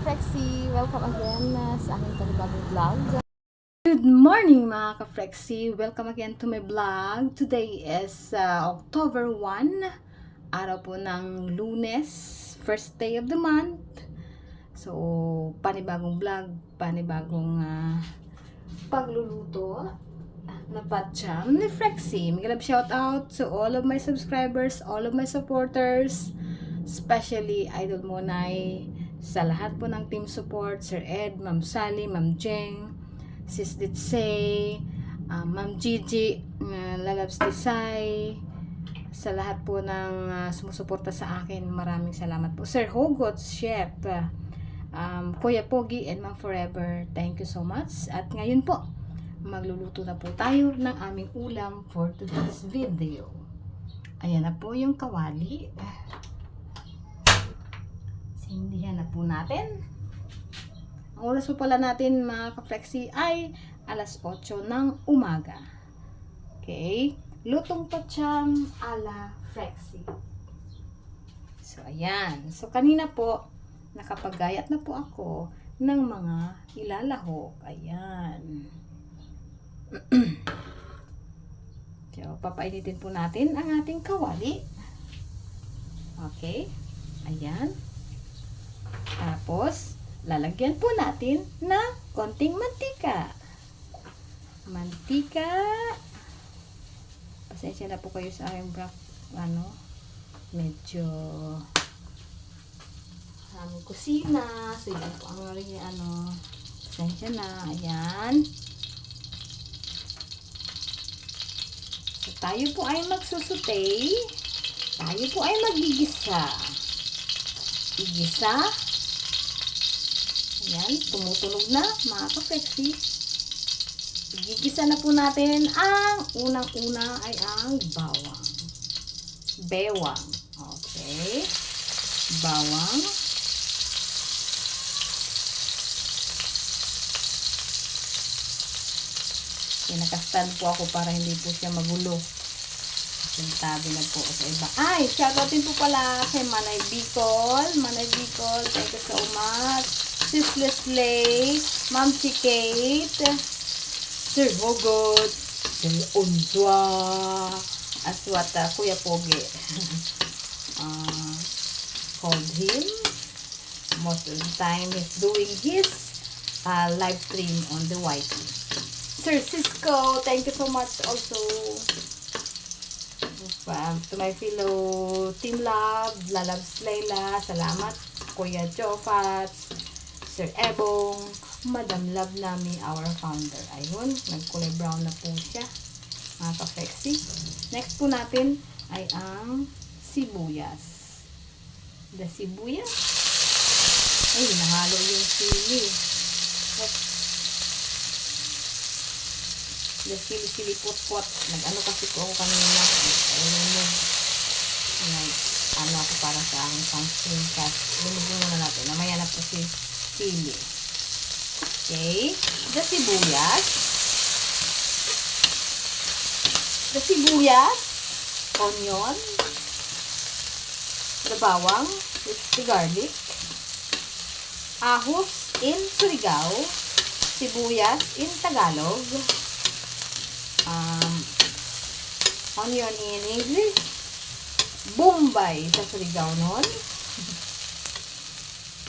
ka-Frexy! Welcome again sa aking panibagong vlog. Good morning mga ka-Frexy! Welcome again to my vlog. Today is October 1, araw po ng Lunes, first day of the month. So, panibagong vlog, panibagong pagluluto na patsyam ni Frexy. Mga shout out to all of my subscribers, all of my supporters, especially Idol Monay, sa lahat po ng team support, Sir Ed, Ma'am Sally, Ma'am Jeng, Sis Ditsay, Ma'am Gigi, Lalabs Tisay, sa lahat po ng sumusuporta sa akin, maraming salamat po. Sir Hugot, Chef, Kuya Pogi, and Ma'am Forever, thank you so much. At ngayon po, magluluto na po tayo ng aming ulam for today's video. Ayan na po yung kawali. Sindihan na po natin. Ang oras po pala natin mga ka-Frexy ay alas 8 ng umaga. Okay? Lutong patsyam ala Frexy. So, ayan. So, kanina po, nakapaggayat na po ako ng mga ilalahok. Ayan. So, papainitin po natin ang ating kawali. Okay? Ayan. Tapos, lalagyan po natin ng konting mantika. Mantika. Pasensya na po kayo sa aking medyo kusina. So, yan po ang pasensya na. Ayan. So, tayo po ay magsusutay. Tayo po ay magigisa. Igisa. Ayan, tumutunog na mga ka-Frexy. Igigisa na po natin ang unang-una ay ang bawang. Bewang. Okay. Bawang. Pinaka-stand po ako para hindi po siya magulo. Tabi na po sa iba. Ay, shoutoutin po pala kay Manay Bicol. Manay Bicol, thank you so much. Sis Leslie, Ma'am si Kate, Sir Hugot, Sir Unzwa, Aswata, Kuya Pogi. Called him. Most of the time he's doing his live stream on the YT. Sir Cisco, thank you so much also. To my fellow Team Love, Lalabs Layla, salamat. Kuya Jofat, Sir Ebong, Madam Love Nami, our founder. Ayun, nagkulay brown na po siya. Mga ka-Frexy. Next po natin ay ang sibuyas. The sibuyas. Ay, nahalo yung sili. The sili pot-pot. Nag-ano kasi ko ako kanina. Ako para sa aking pang screencast. Lumubong muna natin. Namaya na po si sili. Okay. The sibuyas. Onion. The bawang. The garlic. Ahos in Surigao. Sibuyas in Tagalog. Onion in English. Bombay sa Surigao nun.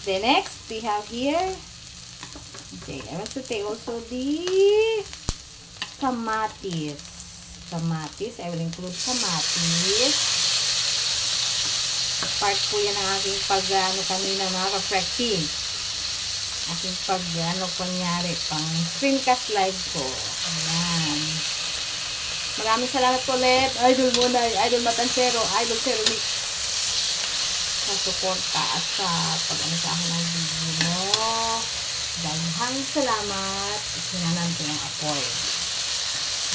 Then next, we have here, okay, I want to take also the kamatis. Kamatis, I will include kamatis. Part po yan ng aking kanina mga ka-Frexy. Aking kunyari, pang screencast live ko. Ayan. Maraming salamat po ulit, Idol Monay, Idol Matansero, Idol Zero Mix, sa suporta at sa sa akin ng video mo. Daghang salamat. Sinanan ko yung apoy.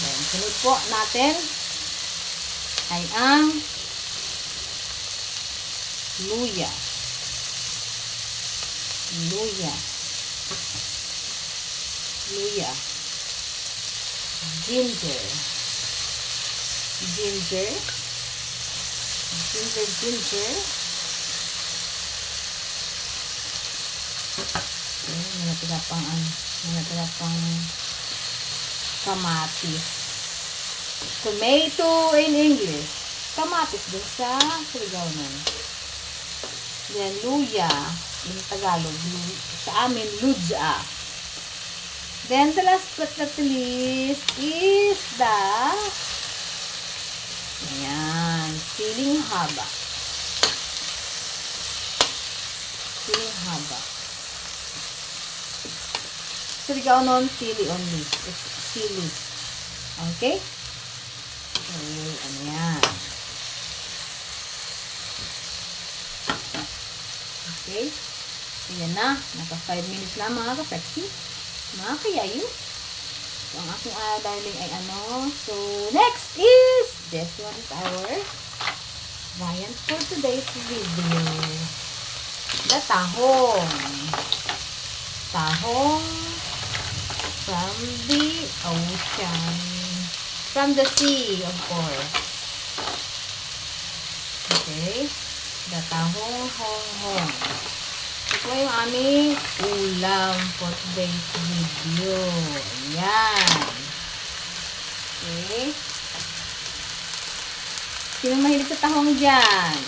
Then, sunod po natin ay ang luya. Ginger. Okay, natira pang kamatis. Tomato in English. Kamatis din sa Surigao nun. Then, luya in Tagalog. Sa amin, ludya. Then, the last but not the least is the ayan, siling haba. Siling haba. Surigao nun, sili only. It's sili. Okay? So, ano yan. Okay? So, yan na. Naka 5 minutes na mga ka-flexi. Mga kayayo. So, ang aking darling ay ano. So, next is, this one is our viand for today's video. The tahong. Tahong from the ocean. From the sea, of course. Okay. The tahong hong. Ito yung aming ulam for today's video. Ayan. Okay. Sino mahilig sa tahong dyan?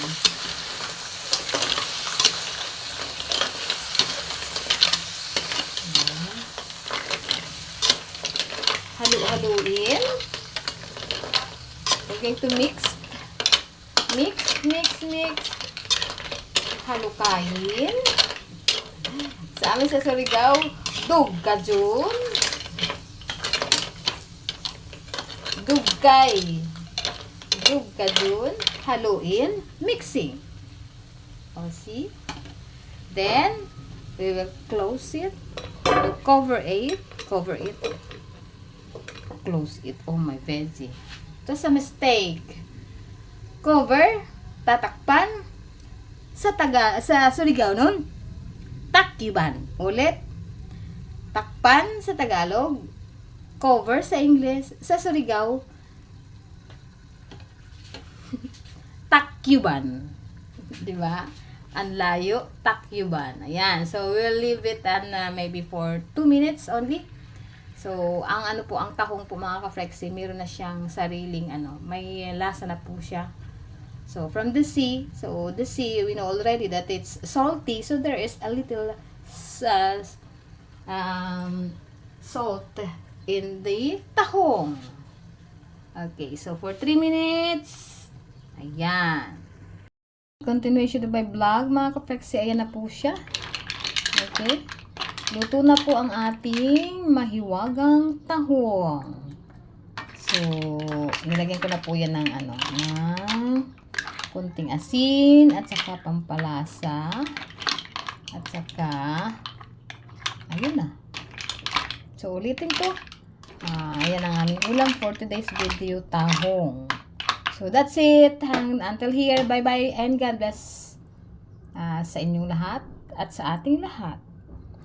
Halu-haluin. We're going to mix. Mix. Halukayin. Sa amin sa Surigao, dugkajun. Dugkay. Dugkajun. Haluin. Mixing. O, see? Then, we will close it. We'll cover it. Close it. Oh, my veggie. That's a mistake. Cover. Tatakpan. Sa Surigao nun, takyuban. Ulit. Takpan sa Tagalog. Cover sa English. Sa Surigao, takyuban. Diba? Ang layo, takyuban. Ayan. So, we'll leave it maybe for 2 minutes only. So, ang tahong po mga ka-flexi, meron na siyang sariling may lasa na po siya. So, from the sea, we know already that it's salty, so there is a little salt in the tahong. Okay, so for 3 minutes, ayan. Continuation of my vlog, mga ka-flexi, ayan na po siya. Okay, luto na po ang ating mahiwagang tahong. So, nilagyan ko na po yan ng kunting asin at saka pampalasa at saka ayun na. So, ulitin ko. Ayan ang aming ulam for today's video, tahong. So, that's it. Until here, bye-bye and God bless sa inyong lahat at sa ating lahat.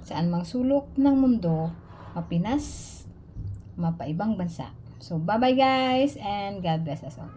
Saan mang sulok ng mundo, mapinas, mapaibang bansa. So, bye-bye guys and God bless us all.